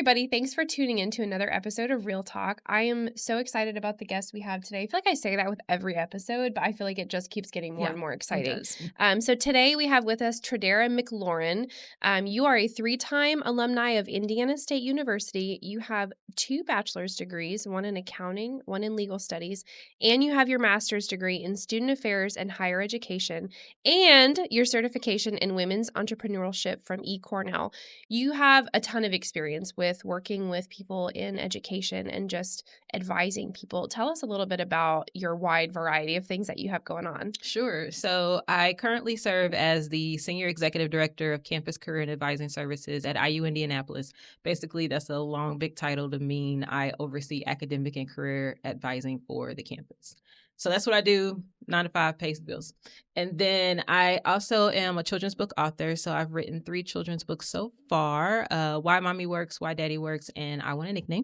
everybody. Thanks for tuning in to another episode of Real Talk. I am so excited about the guest we have today. I feel like I say that with every episode, but I feel like it just keeps getting more and more exciting. So today we have with us Tredera McLaurin. You are a 3-time alumni of Indiana State University. You have 2 bachelor's degrees, one in accounting, one in legal studies, and you have your master's degree in student affairs and higher education, and your certification in women's entrepreneurship from eCornell. You have a ton of experience with working with people in education and just advising people. Tell us a little bit about your wide variety of things that you have going on. Sure. So I currently serve as the Senior Executive Director of Campus Career and Advising Services at IU Indianapolis. Basically, that's a long, big title to mean I oversee academic and career advising for the campus. So that's what I do, 9 to 5, pays the bills. And then I also am a children's book author. So I've written 3 children's books so far, Why Mommy Works, Why Daddy Works, and I Want a Nickname.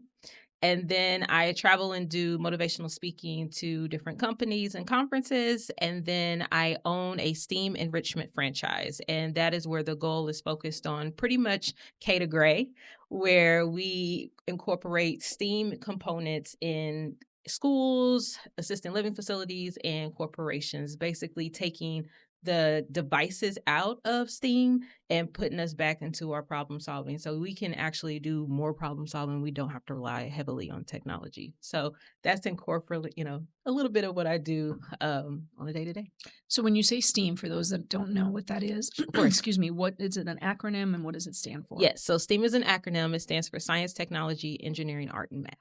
And then I travel and do motivational speaking to different companies and conferences. And then I own a STEAM enrichment franchise. And that is where the goal is focused on pretty much K to Gray, where we incorporate STEAM components in schools, assisted living facilities, and corporations, basically taking the devices out of STEAM and putting us back into our problem solving so we can actually do more problem solving. We don't have to rely heavily on technology. So that's incorporate, a little bit of what I do on a day-to-day. So when you say STEAM, for those that don't know what that is, excuse me, what is it, an acronym, and what does it stand for? Yes, so STEAM is an acronym. It stands for Science, Technology, Engineering, Art, and Math.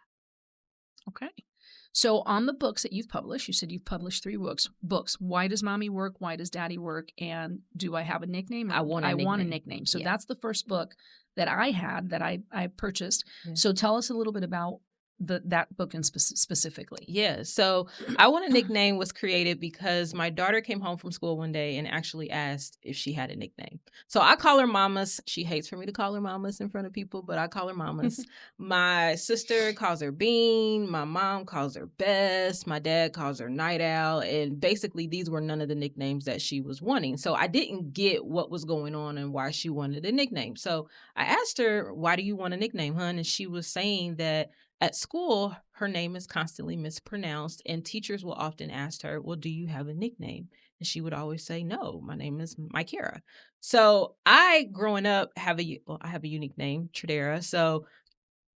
Okay. So on the books that you've published, you said you've published 3 books. Why Does Mommy Work? Why Does Daddy Work? And Do I Have a Nickname? I Want a Nickname. So that's the first book that I had that I purchased. Yeah. So tell us a little bit about that book specifically. Yeah. So I Want a Nickname was created because my daughter came home from school one day and actually asked if she had a nickname. So I call her Mamas. She hates for me to call her Mamas in front of people, but I call her Mamas. My sister calls her Bean. My mom calls her Bess. My dad calls her Night Owl. And basically these were none of the nicknames that she was wanting. So I didn't get what was going on and why she wanted a nickname. So I asked her, why do you want a nickname, hon? And she was saying that at school, her name is constantly mispronounced, and teachers will often ask her, well, do you have a nickname? And she would always say, no, my name is Mykera. So I, growing up, I have a unique name, Tredera.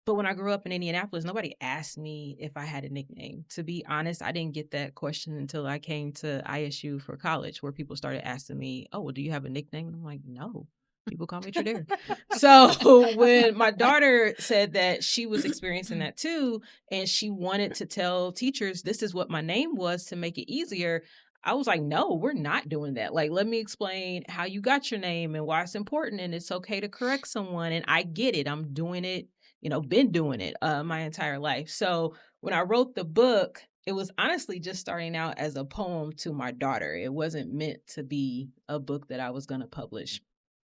But when I grew up in Indianapolis, nobody asked me if I had a nickname. To be honest, I didn't get that question until I came to ISU for college, where people started asking me, oh, well, do you have a nickname? And I'm like, no. People call me Tredera. So when my daughter said that she was experiencing that too, and she wanted to tell teachers, this is what my name was to make it easier, I was like, no, we're not doing that. Like, let me explain how you got your name and why it's important. And it's okay to correct someone. And I get it. I'm doing it, been doing it my entire life. So when I wrote the book, it was honestly just starting out as a poem to my daughter. It wasn't meant to be a book that I was going to publish.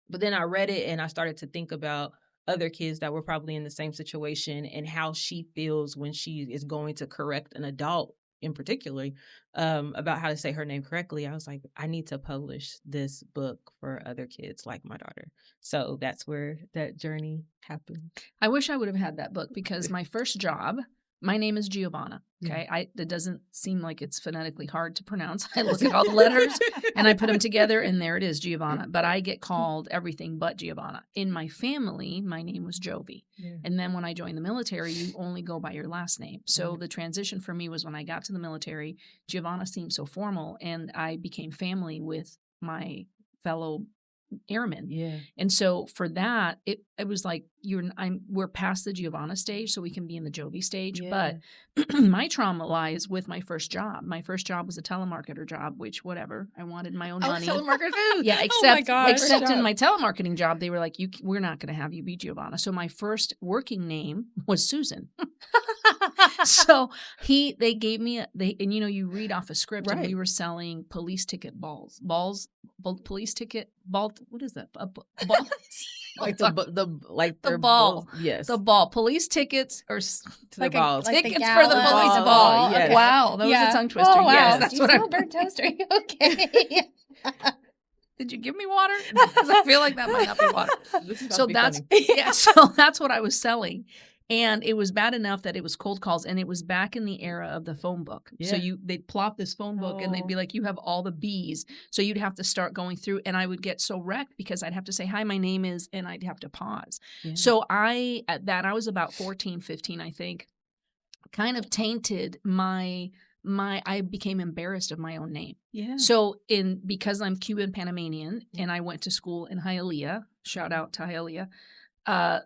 But then I read it and I started to think about other kids that were probably in the same situation and how she feels when she is going to correct an adult in particular about how to say her name correctly. I was like, I need to publish this book for other kids like my daughter. So that's where that journey happened. I wish I would have had that book because my first job, my name is Giovanna. Okay. It doesn't seem like it's phonetically hard to pronounce. I look at all the letters and I put them together and there it is, Giovanna. But I get called everything but Giovanna. In my family, my name was Jovi. Yeah. And then when I joined the military, you only go by your last name. So the transition for me was when I got to the military, Giovanna seemed so formal and I became family with my fellow airmen. Yeah. And so for that, it was like we're past the Giovanna stage, so we can be in the Jovi stage. Yeah. But my trauma lies with my first job. My first job was a telemarketer job, which whatever. I wanted my own money. Telemarketer too. Yeah, except in my telemarketing job, they were like, we're not going to have you be Giovanna. So my first working name was Susan. So they gave me and you read off a script, right. And we were selling police ticket balls, police ticket ball. What is that? A ball? Like the ball. Balls. Yes. The ball. Police tickets or to the balls. Tickets for the police ball. Yes. Wow. That was a tongue twister. Oh, wow. Yes. That's what I'm burnt toast. Are you okay? Did you give me water? Because I feel like that might not be water. So that's so that's what I was selling. And it was bad enough that it was cold calls, and it was back in the era of the phone book. Yeah. So they'd plop this phone book and they'd be like, you have all the B's. So you'd have to start going through, and I would get so wrecked because I'd have to say, hi, my name is, and I'd have to pause. Yeah. So I was about 14, 15, I think, kind of tainted I became embarrassed of my own name. Yeah. So because I'm Cuban Panamanian and I went to school in Hialeah, shout out to Hialeah,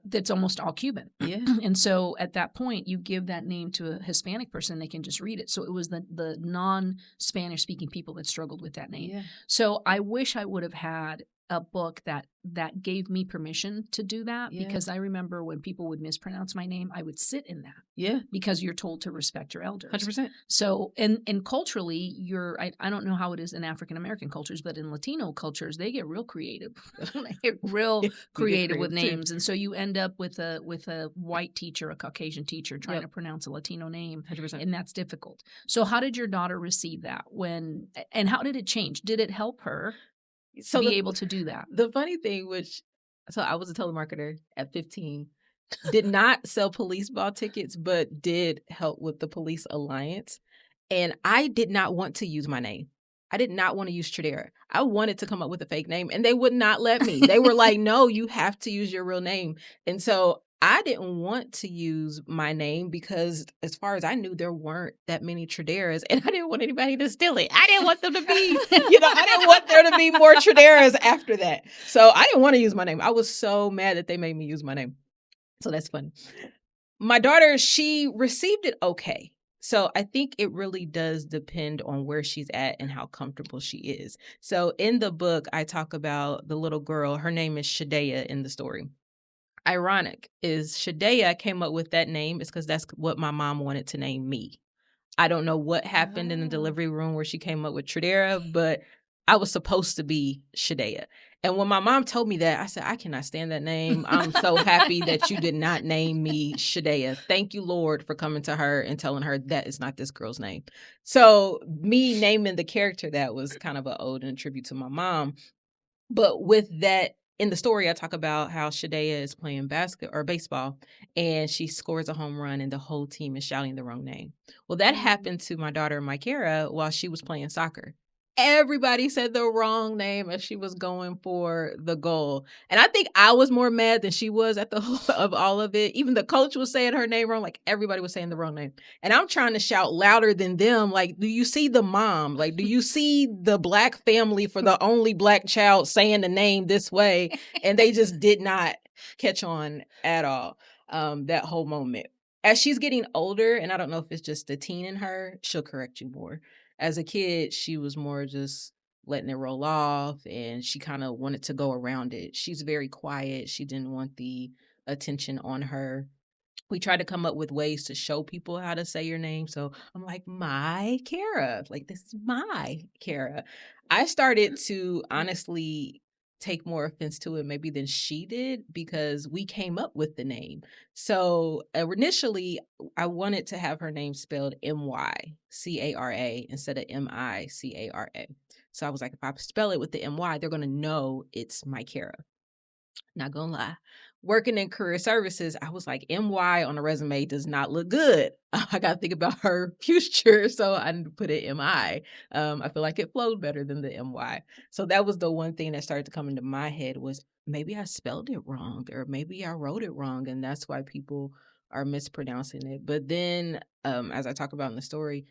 that's almost all Cuban. Yeah. And so at that point, you give that name to a Hispanic person, they can just read it. So it was the non-Spanish speaking people that struggled with that name. Yeah. So I wish I would have had a book that gave me permission to do that, because I remember when people would mispronounce my name, I would sit in that. Yeah. Because you're told to respect your elders. 100%. So, and culturally, I don't know how it is in African American cultures, but in Latino cultures, they get real creative. They get real creative with names. Too. And so you end up with a white teacher, a Caucasian teacher trying to pronounce a Latino name. 100%. And that's difficult. So how did your daughter receive that and how did it change? Did it help her be able to do that? The funny thing, so I was a telemarketer at 15, did not sell police ball tickets, but did help with the Police Alliance. And I did not want to use my name. I did not want to use Tradera. I wanted to come up with a fake name, and they would not let me. They were like, no, you have to use your real name. And so I didn't want to use my name because, as far as I knew, there weren't that many Traderas, and I didn't want anybody to steal it. I didn't want them to be, I didn't want there to be more Traderas after that. So I didn't want to use my name. I was so mad that they made me use my name. So that's funny. My daughter, she received it okay. So I think it really does depend on where she's at and how comfortable she is. So in the book, I talk about the little girl. Her name is Shadea in the story. Ironic is Shadea came up with that name is because that's what my mom wanted to name me. I don't know what happened in the delivery room where she came up with Tradera, but I was supposed to be Shadea. And when my mom told me that, I said, I cannot stand that name. I'm so happy that you did not name me Shadea. Thank you, Lord, for coming to her and telling her that is not this girl's name. So me naming the character, that was kind of an ode and a tribute to my mom. But with that, in the story, I talk about how Shadea is playing baseball, and she scores a home run, and the whole team is shouting the wrong name. Well, that happened to my daughter, Mykara, while she was playing soccer. Everybody said the wrong name as she was going for the goal. And I think I was more mad than she was at the whole of all of it. Even the coach was saying her name wrong. Like, everybody was saying the wrong name. And I'm trying to shout louder than them. Like, do you see the mom? Like, do you see the Black family for the only Black child saying the name this way? And they just did not catch on at all that whole moment. As she's getting older, and I don't know if it's just the teen in her, she'll correct you more. As a kid, she was more just letting it roll off, and she kind of wanted to go around it. She's very quiet. She didn't want the attention on her. We try to come up with ways to show people how to say your name. So I'm like, Mykara. Like, this is Mykara. I started to honestly take more offense to it maybe than she did, because we came up with the name. So initially, I wanted to have her name spelled Mycara instead of Micara. So I was like, if I spell it with the My, they're going to know it's Mykara. Not gonna lie. Working in career services, I was like, MY on a resume does not look good. I got to think about her future, so I put it MI. I feel like it flowed better than the MY. So that was the one thing that started to come into my head was maybe I spelled it wrong, or maybe I wrote it wrong, and that's why people are mispronouncing it. But then, as I talk about in the story,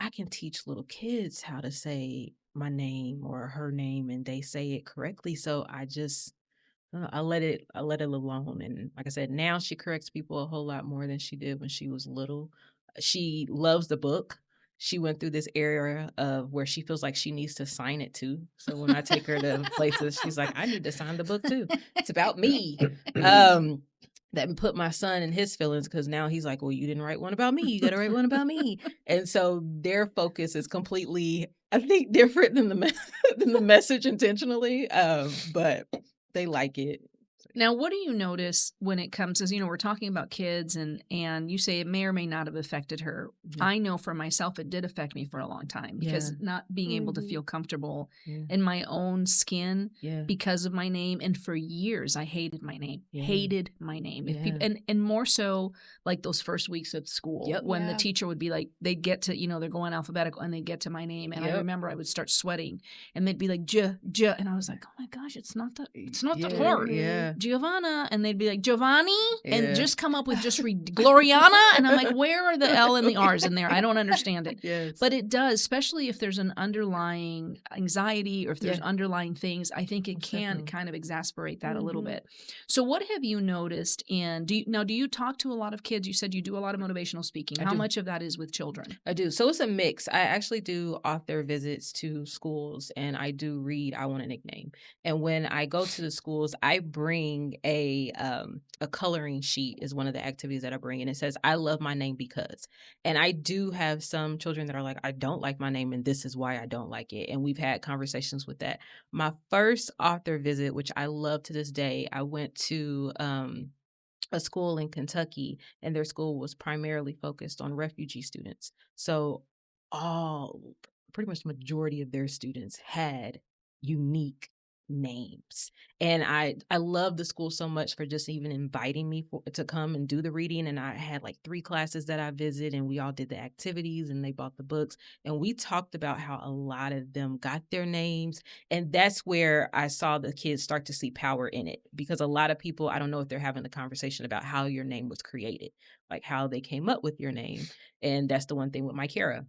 I can teach little kids how to say my name or her name, and they say it correctly. So I let it alone. And like I said, now she corrects people a whole lot more than she did when she was little. She loves the book. She went through this era of where she feels like she needs to sign it too. So when I take her to places, she's like, I need to sign the book too. It's about me. That put my son in his feelings, because now he's like, well, you didn't write one about me. You got to write one about me. And so their focus is completely, I think, different than the message intentionally. But they like it. Now, what do you notice when it comes to, we're talking about kids and you say it may or may not have affected her. Yeah. I know for myself, it did affect me for a long time because not being able to feel comfortable in my own skin because of my name. And for years, I hated my name, hated my name. If people, and more so like those first weeks of school when the teacher would be like, they'd get to, they're going alphabetical and they'd get to my name. And I remember I would start sweating and they'd be like, J. And I was like, oh my gosh, it's not that hard. Yeah. Giovanna, and they'd be like Giovanni, and just come up with just Gloriana, and I'm like, where are the L and the R's in there? I don't understand it. But it does, especially if there's an underlying anxiety or if there's underlying things. I think it can kind of exasperate that a little bit. So, what have you noticed? And do you talk to a lot of kids? You said you do a lot of motivational speaking. How much of that is with children? I do. So it's a mix. I actually do author visits to schools, and I do read I Want a Nickname. And when I go to the schools, I bring a coloring sheet is one of the activities that I bring, and it says I love my name because. And I do have some children that are like, I don't like my name and this is why I don't like it, and we've had conversations with that. My first author visit, which I love to this day, I went to a school in Kentucky, and their school was primarily focused on refugee students. So pretty much the majority of their students had unique names. And I love the school so much for just even inviting me to come and do the reading. And I had like 3 classes that I visited, and we all did the activities and they bought the books. And we talked about how a lot of them got their names. And that's where I saw the kids start to see power in it, because a lot of people, I don't know if they're having the conversation about how your name was created, like how they came up with your name. And that's the one thing with Mykera.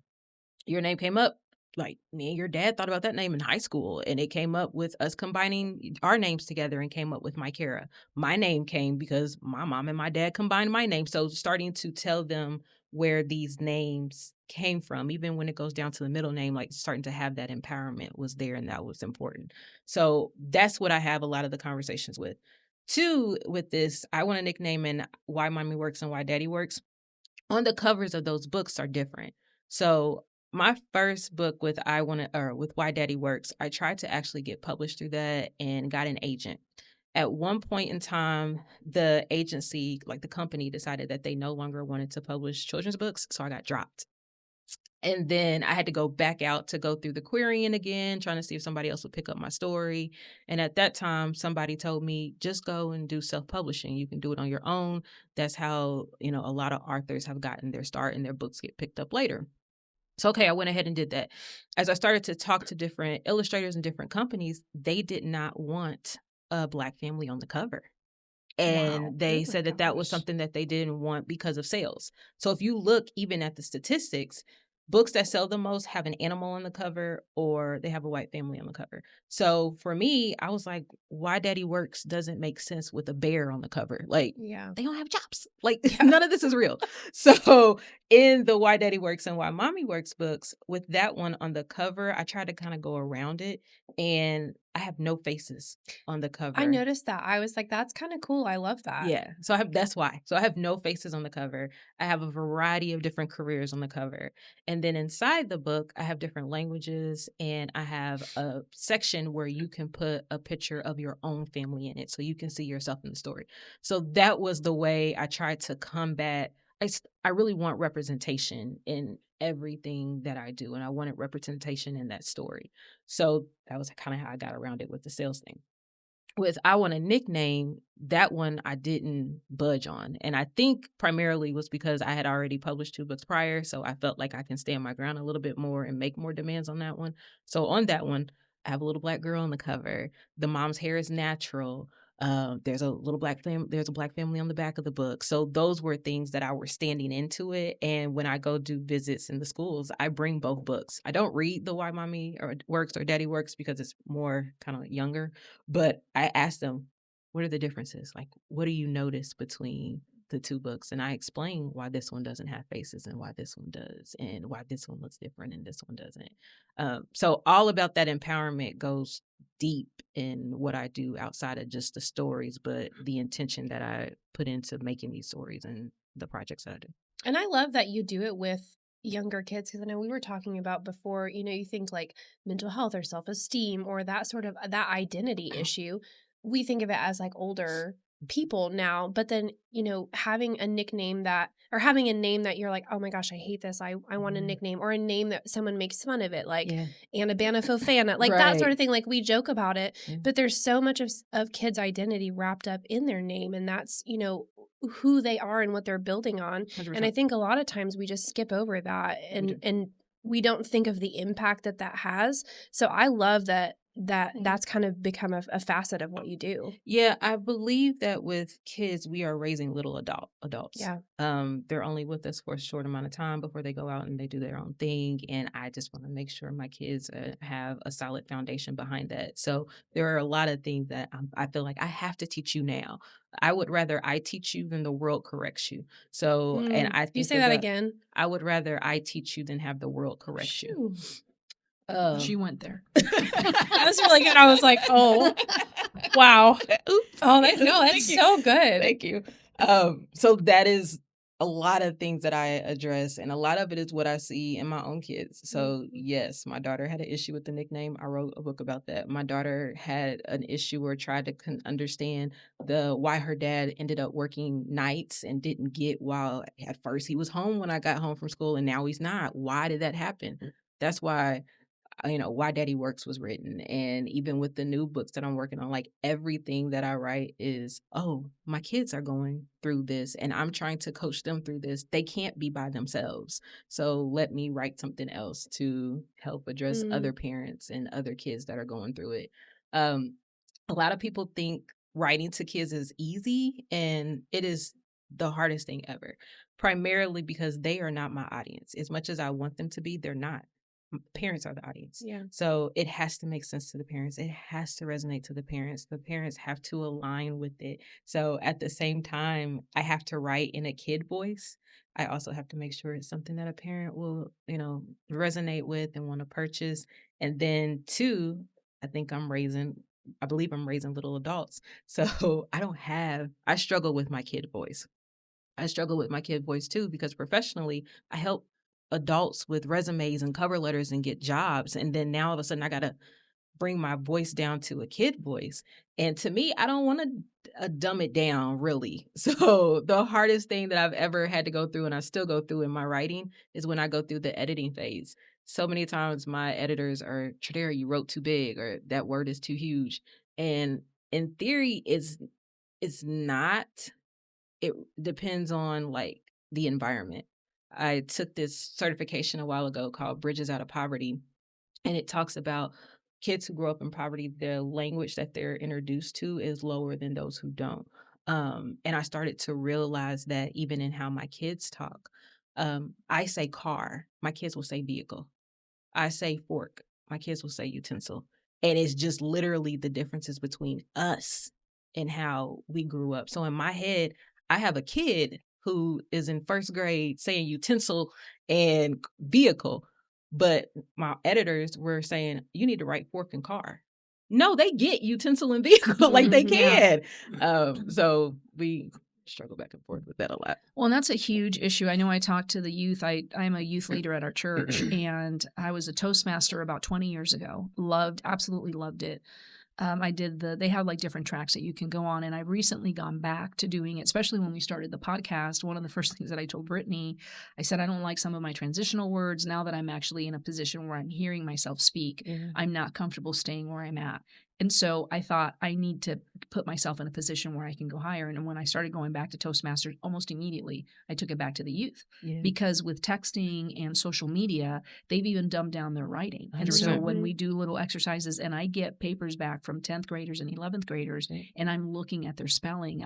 Your name came up, like me and your dad thought about that name in high school, and it came up with us combining our names together and came up with Mykera. My name came because my mom and my dad combined my name. So starting to tell them where these names came from, even when it goes down to the middle name, like starting to have that empowerment was there, and that was important. So that's what I have a lot of the conversations with. 2, with this, I Want a Nickname and Why Mommy Works and Why Daddy Works. On the covers of those books are different. So my first book with with Why Daddy Works, I tried to actually get published through that and got an agent. At one point in time, the agency, like the company, decided that they no longer wanted to publish children's books, so I got dropped. And then I had to go back out to go through the querying again, trying to see if somebody else would pick up my story. And at that time, somebody told me, just go and do self-publishing. You can do it on your own. That's how, a lot of authors have gotten their start and their books get picked up later. So, okay, I went ahead and did that. As I started to talk to different illustrators and different companies, they did not want a Black family on the cover. And they said that was something that they didn't want because of sales. So if you look even at the statistics, books that sell the most have an animal on the cover or they have a white family on the cover. So for me, I was like, Why Daddy Works doesn't make sense with a bear on the cover. Like, they don't have chops. Like, none of this is real. So in the Why Daddy Works and Why Mommy Works books, with that one on the cover, I tried to kind of go around it, and I have no faces on the cover. I noticed that. I was like, that's kind of cool. I love that. Yeah. So that's why. So I have no faces on the cover. I have a variety of different careers on the cover. And then inside the book, I have different languages, and I have a section where you can put a picture of your own family in it so you can see yourself in the story. So that was the way I tried to combat. I really want representation in everything that I do, and I wanted representation in that story. So that was kind of how I got around it with the sales thing. With I Want a Nickname, that one I didn't budge on. And I think primarily was because I had already published 2 books prior. So I felt like I can stand my ground a little bit more and make more demands on that one. So on that one, I have a little Black girl on the cover. The mom's hair is natural. There's a Black family on the back of the book. So those were things that I were standing into it. And when I go do visits in the schools, I bring both books. I don't read the Why Mommy Works or Daddy Works because it's more kind of younger. But I ask them, what are the differences? Like, what do you notice between the 2 books? And I explain why this one doesn't have faces and why this one does, and why this one looks different and this one doesn't. So all about that empowerment goes deep in what I do outside of just the stories, but the intention that I put into making these stories and the projects that I do. And I love that you do it with younger kids, because I know we were talking about before, you think like mental health or self-esteem or that sort of that identity issue. we think of it as like older people now, but then, you know, having a nickname that, or having a name that you're like, oh my gosh, I hate this. I want a nickname, or a name that someone makes fun of it, like Anna Banafofana, like that sort of thing. Like we joke about it, but there's so much of kids' identity wrapped up in their name. And that's, you know, who they are and what they're building on. 100%. And I think a lot of times we just skip over that and we don't think of the impact that has. So I love that's kind of become a facet of what you do. Yeah, I believe that with kids, we are raising little adults. Yeah. They're only with us for a short amount of time before they go out and they do their own thing. And I just want to make sure my kids have a solid foundation behind that. So there are a lot of things that I feel like I have to teach you now. I would rather I teach you than the world corrects you. So, and I think you say that again. I would rather I teach you than have the world correct you. She went there. That was really good. I was like, oh, wow. Oops. Oh, that's so good. Thank you. So that is a lot of things that I address, and a lot of it is what I see in my own kids. So yes, my daughter had an issue with the nickname. I wrote a book about that. My daughter had an issue or tried to understand why her dad ended up working nights and didn't get, while at first he was home when I got home from school and now he's not. Why did that happen? That's why, you know, Why Daddy Works was written. And even with the new books that I'm working on, like everything that I write is, oh, my kids are going through this and I'm trying to coach them through this. They can't be by themselves. So let me write something else to help address other parents and other kids that are going through it. A lot of people think writing to kids is easy, and it is the hardest thing ever, primarily because they are not my audience. As much as I want them to be, they're not. Parents are the audience. Yeah. So it has to make sense to the parents. It has to resonate to the parents. The parents have to align with it. So at the same time, I have to write in a kid voice. I also have to make sure it's something that a parent will, you know, resonate with and want to purchase. And then two, I believe I'm raising little adults. So I struggle with my kid voice. I struggle with my kid voice too, because professionally I help adults with resumes and cover letters and get jobs. And then now all of a sudden I got to bring my voice down to a kid voice. And to me, I don't want to dumb it down really. So the hardest thing that I've ever had to go through, and I still go through in my writing, is when I go through the editing phase. So many times my editors are, Tradera, you wrote too big, or that word is too huge. And in theory, it's not. It depends on like the environment. I took this certification a while ago called Bridges Out of Poverty, and it talks about kids who grow up in poverty, the language that they're introduced to is lower than those who don't. And I started to realize that even in how my kids talk. I say car, my kids will say vehicle. I say fork, my kids will say utensil. And it's just literally the differences between us and how we grew up. So in my head, I have a kid who is in first grade saying utensil and vehicle, but my editors were saying, you need to write fork and car. No, they get utensil and vehicle like they can. So we struggle back and forth with that a lot. Well, and that's a huge issue. I know I talked to the youth. I'm a youth leader at our church, and I was a Toastmaster about 20 years ago. Absolutely loved it. They have like different tracks that you can go on. And I've recently gone back to doing it, especially when we started the podcast. One of the first things that I told Brittany, I said, I don't like some of my transitional words. Now that I'm actually in a position where I'm hearing myself speak, I'm not comfortable staying where I'm at. And so I thought I need to put myself in a position where I can go higher. And when I started going back to Toastmasters, almost immediately, I took it back to the youth. Because with texting and social media, they've even dumbed down their writing. 100%. And so when we do little exercises and I get papers back from 10th graders and 11th graders, and I'm looking at their spelling,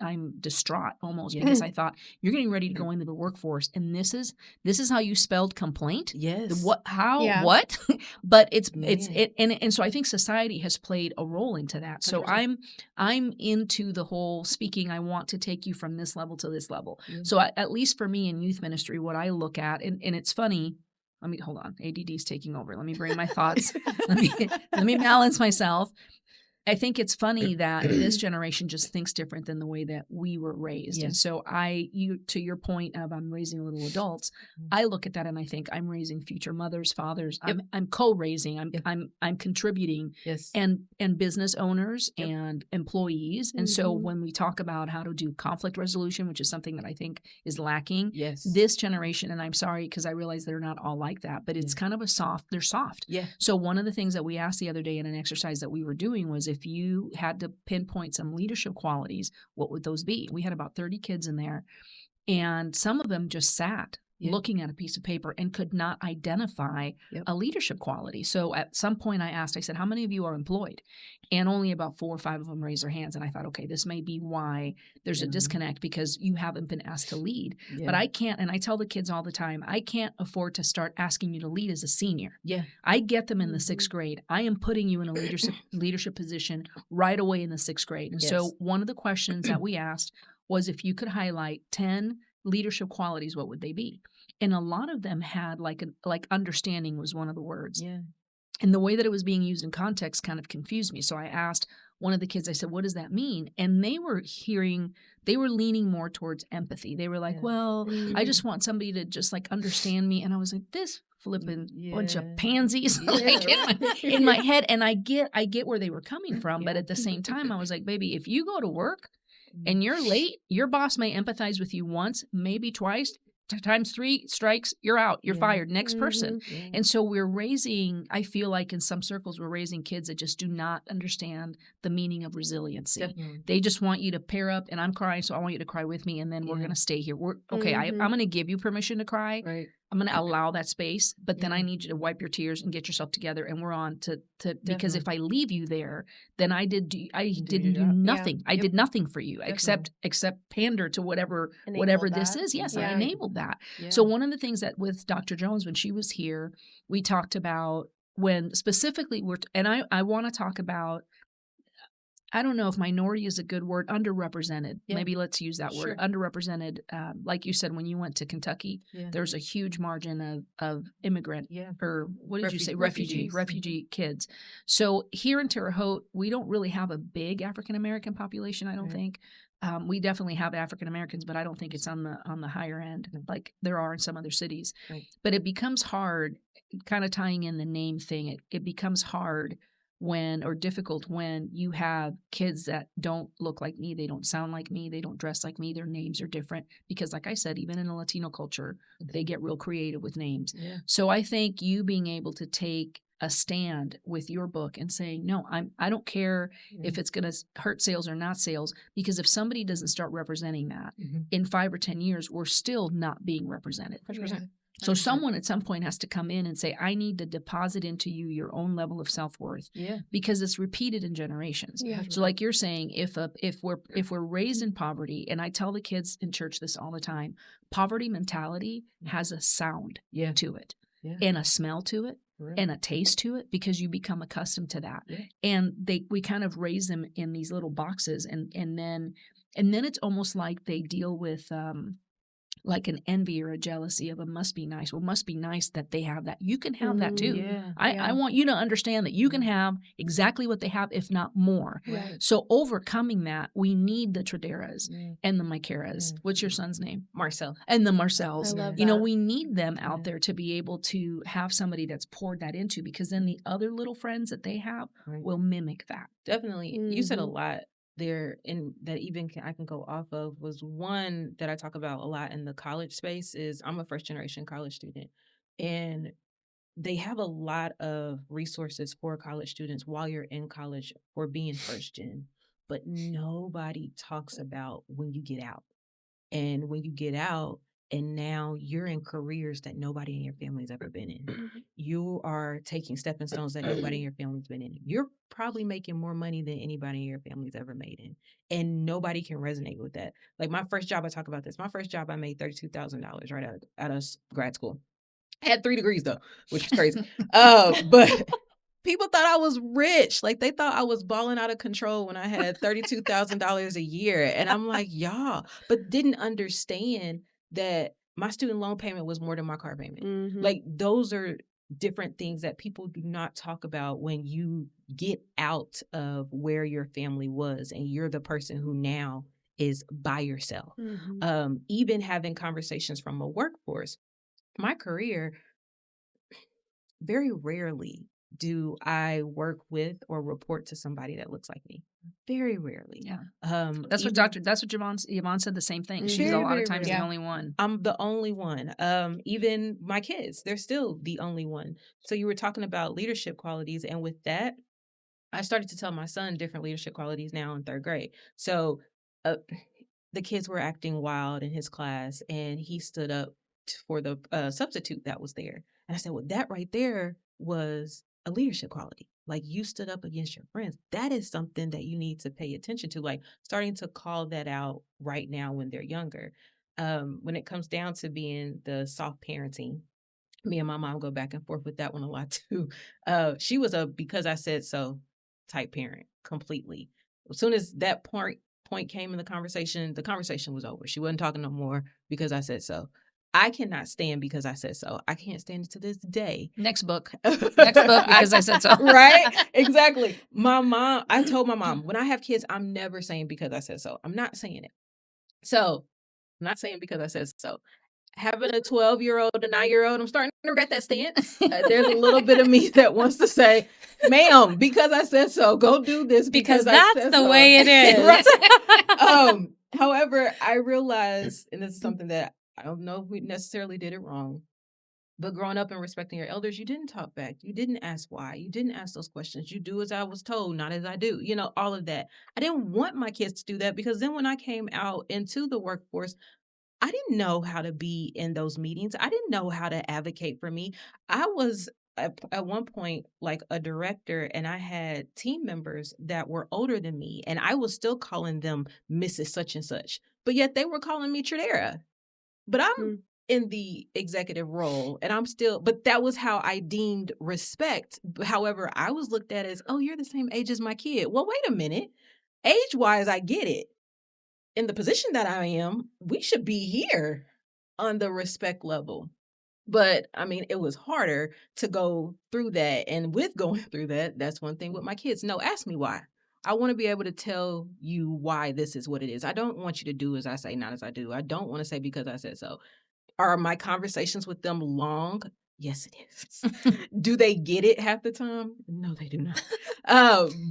I'm distraught almost because I thought, you're getting ready to go into the workforce. And this is how you spelled complaint? Yes. What? How? Yeah. What? But and so I think society has played a role into that. So 100%. I'm into the whole speaking. I want to take you from this level to this level. So at least for me in youth ministry, what I look at, and it's funny. Let me hold on. ADD is taking over. Let me bring my thoughts. let me balance myself. I think it's funny that this generation just thinks different than the way that we were raised. And so to your point of I'm raising little adults, I look at that and I think I'm raising future mothers, fathers. I'm co-raising. I'm contributing. Yes. And business owners and employees. And so when we talk about how to do conflict resolution, which is something that I think is lacking, this generation, and I'm sorry because I realize they're not all like that, but it's kind of they're soft. Yeah. So one of the things that we asked the other day in an exercise that we were doing was if you had to pinpoint some leadership qualities, what would those be? We had about 30 kids in there, and some of them just sat looking at a piece of paper and could not identify a leadership quality. So at some point I said, how many of you are employed? And only about 4 or 5 of them raised their hands. And I thought, okay, this may be why there's a disconnect because you haven't been asked to lead. But I can't, and I tell the kids all the time, I can't afford to start asking you to lead as a senior. I get them in the 6th grade. I am putting you in a leadership position right away in the 6th grade. And so one of the questions that we asked was if you could highlight 10 leadership qualities, what would they be? And a lot of them had like understanding was one of the words. And the way that it was being used in context kind of confused me. So I asked one of the kids, I said, what does that mean? And they were leaning more towards empathy. They were like, well, I just want somebody to just like understand me. And I was like, this flipping bunch of pansies in my head. And I get where they were coming from. But at the same time, I was like, baby, if you go to work and you're late, your boss may empathize with you once, maybe twice. Times 3 strikes, you're out, you're fired, next person. And so I feel like in some circles, we're raising kids that just do not understand the meaning of resiliency. They just want you to pair up and I'm crying, so I want you to cry with me. And then we're going to stay here. I'm going to give you permission to cry. Right. I'm going to allow that space, but then I need you to wipe your tears and get yourself together. And we're on to because if I leave you there, then I didn't do nothing. I did nothing for you except pander to whatever this is. Yes, I enabled that. So one of the things that with Dr. Jones, when she was here, we talked about when specifically I want to talk about, I don't know if minority is a good word, underrepresented. Maybe let's use that word, underrepresented. Like you said, when you went to Kentucky, there's a huge margin of immigrant or what did you say? Refugee kids. So here in Terre Haute, we don't really have a big African-American population, I don't think. We definitely have African Americans, but I don't think it's on the higher end like there are in some other cities. But it becomes hard, kind of tying in the name thing, it becomes hard difficult when you have kids that don't look like me, they don't sound like me, they don't dress like me, their names are different. Because like I said, even in the Latino culture, they get real creative with names. So I think you being able to take a stand with your book and saying, no, I don't care if it's going to hurt sales or not sales, because if somebody doesn't start representing that in 5 or 10 years, we're still not being represented. 100%. So someone at some point has to come in and say, I need to deposit into you your own level of self-worth because it's repeated in generations. So like you're saying, if we're raised in poverty, and I tell the kids in church this all the time, poverty mentality has a sound to it and a smell to it. And a taste to it because you become accustomed to that. And we kind of raise them in these little boxes and then it's almost like they deal with like an envy or a jealousy of a must be nice. Well, must be nice that they have that. You can have that too. I want you to understand that you can have exactly what they have, if not more. So overcoming that, we need the Traderas and the Micaras. What's your son's name? Marcel. And the Marcels. I love you know, that. we need them out there to be able to have somebody that's poured that into, because then the other little friends that they have will mimic that. Definitely. You said a lot there in that even I can go off of was one that I talk about a lot in the college space is I'm a first generation college student, and they have a lot of resources for college students while you're in college for being first gen, but nobody talks about when you get out. And when you get out and now you're in careers that nobody in your family's ever been in. You are taking stepping stones that nobody in your family's been in. You're probably making more money than anybody in your family's ever made in. And nobody can resonate with that. Like my first job, I talk about this. My first job, I made $32,000 right out of grad school. I had 3 degrees though, which is crazy. But people thought I was rich. Like they thought I was balling out of control when I had $32,000 a year. And I'm like, y'all, but didn't understand that my student loan payment was more than my car payment. Like those are different things that people do not talk about when you get out of where your family was and you're the person who now is by yourself. Even having conversations from a workforce, my career, very rarely do I work with or report to somebody that looks like me. Very rarely. Yeah. That's what Yvonne said the same thing. She's a lot of times the only one. I'm the only one. Even my kids, they're still the only one. So you were talking about leadership qualities. And with that, I started to tell my son different leadership qualities now in 3rd grade. So the kids were acting wild in his class and he stood up for the substitute that was there. And I said, well, that right there was a leadership quality. Like, you stood up against your friends. That is something that you need to pay attention to, like starting to call that out right now when they're younger. When it comes down to being the soft parenting, me and my mom go back and forth with that one a lot too. She was a because I said so type parent completely. As soon as that point came in the conversation was over. She wasn't talking no more because I said so. I cannot stand because I said so. I can't stand it to this day. Next book because I said so. Right? Exactly. I told my mom, when I have kids, I'm never saying because I said so. I'm not saying it. So I'm not saying because I said so. Having a 12-year-old, a 9-year-old, I'm starting to regret that stance. There's a little bit of me that wants to say, ma'am, because I said so, go do this because that's the way it is. Right? However, I realized, and this is something that I don't know if we necessarily did it wrong, but growing up and respecting your elders, you didn't talk back. You didn't ask why. You didn't ask those questions. You do as I was told, not as I do. All of that. I didn't want my kids to do that because then when I came out into the workforce, I didn't know how to be in those meetings. I didn't know how to advocate for me. I was at one point like a director, and I had team members that were older than me, and I was still calling them Mrs. Such and Such, but yet they were calling me Tradera. But I'm in the executive role, and but that was how I deemed respect. However, I was looked at as, oh, you're the same age as my kid. Well, wait a minute. Age-wise, I get it. In the position that I am, we should be here on the respect level. But I mean, it was harder to go through that. And with going through that, that's one thing with my kids. No, ask me why. I want to be able to tell you why this is what it is. I don't want you to do as I say, not as I do. I don't want to say because I said so. Are my conversations with them long? Yes, it is. Do they get it half the time? No, they do not.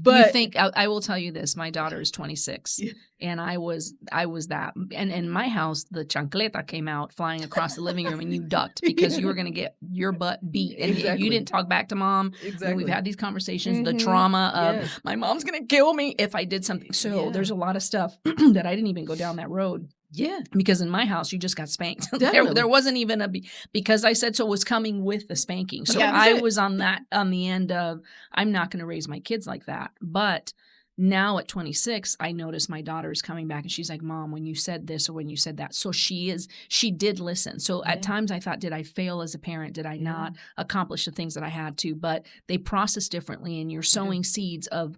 But you think I will tell you this: my daughter is 26, and I was that. And in my house, the chancleta came out flying across the living room, and you ducked because you were going to get your butt beat, and you didn't talk back to mom. Exactly. We've had these conversations. The trauma of my mom's going to kill me if I did something. So there's a lot of stuff that I didn't even go down that road. Yeah. Because in my house, you just got spanked. there wasn't even because I said so was coming with the spanking. So I was on the end of, I'm not going to raise my kids like that. But now at 26, I notice my daughter is coming back and she's like, Mom, when you said this or when you said that. So she did listen. So at times I thought, did I fail as a parent? Did I not accomplish the things that I had to? But they process differently, and you're sowing seeds of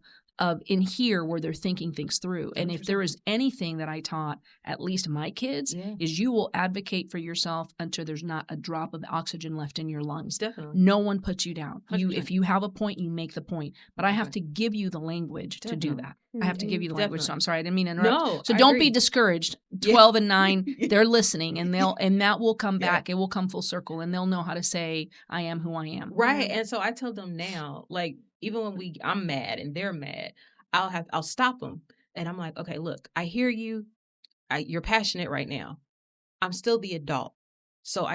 in here where they're thinking things through. And if there is anything that I taught, at least my kids, is you will advocate for yourself until there's not a drop of oxygen left in your lungs. Definitely. No one puts you down. If you have a point, you make the point. But I have to give you the language to do that. I have to give you the language. So I'm sorry, I didn't mean to interrupt. No, so don't be discouraged. 12 and 9, they're listening, and that will come back. It will come full circle, and they'll know how to say, I am who I am. Right. And so I tell them now, like, even when I'm mad and they're mad, I'll stop them. And I'm like, okay, look, I hear you. You're passionate right now. I'm still the adult. So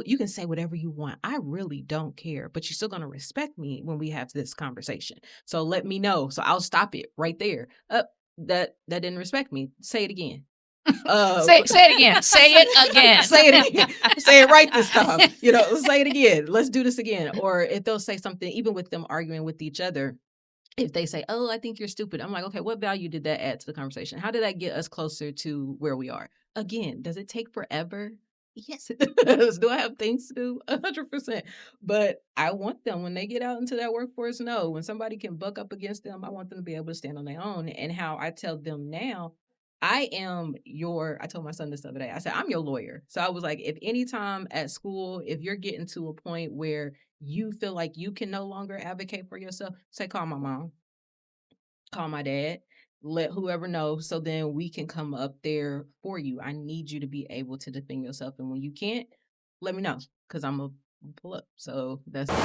you can say whatever you want. I really don't care, but you're still going to respect me when we have this conversation. So let me know. So I'll stop it right there. That didn't respect me. Say it again. Say it again. Say it again. Say it again. Say it right this time. Say it again. Let's do this again. Or if they'll say something, even with them arguing with each other, if they say, oh, I think you're stupid, I'm like, okay, what value did that add to the conversation? How did that get us closer to where we are? Again, does it take forever? Yes, it does. Do I have things to do? 100%. But I want them, when they get out into that workforce, when somebody can buck up against them, I want them to be able to stand on their own. And how I tell them now, I told my son this the other day. I said, I'm your lawyer. So I was like, if anytime at school, if you're getting to a point where you feel like you can no longer advocate for yourself, say, call my mom, call my dad, let whoever know. So then we can come up there for you. I need you to be able to defend yourself. And when you can't, let me know because I'm going to pull up. So that's it.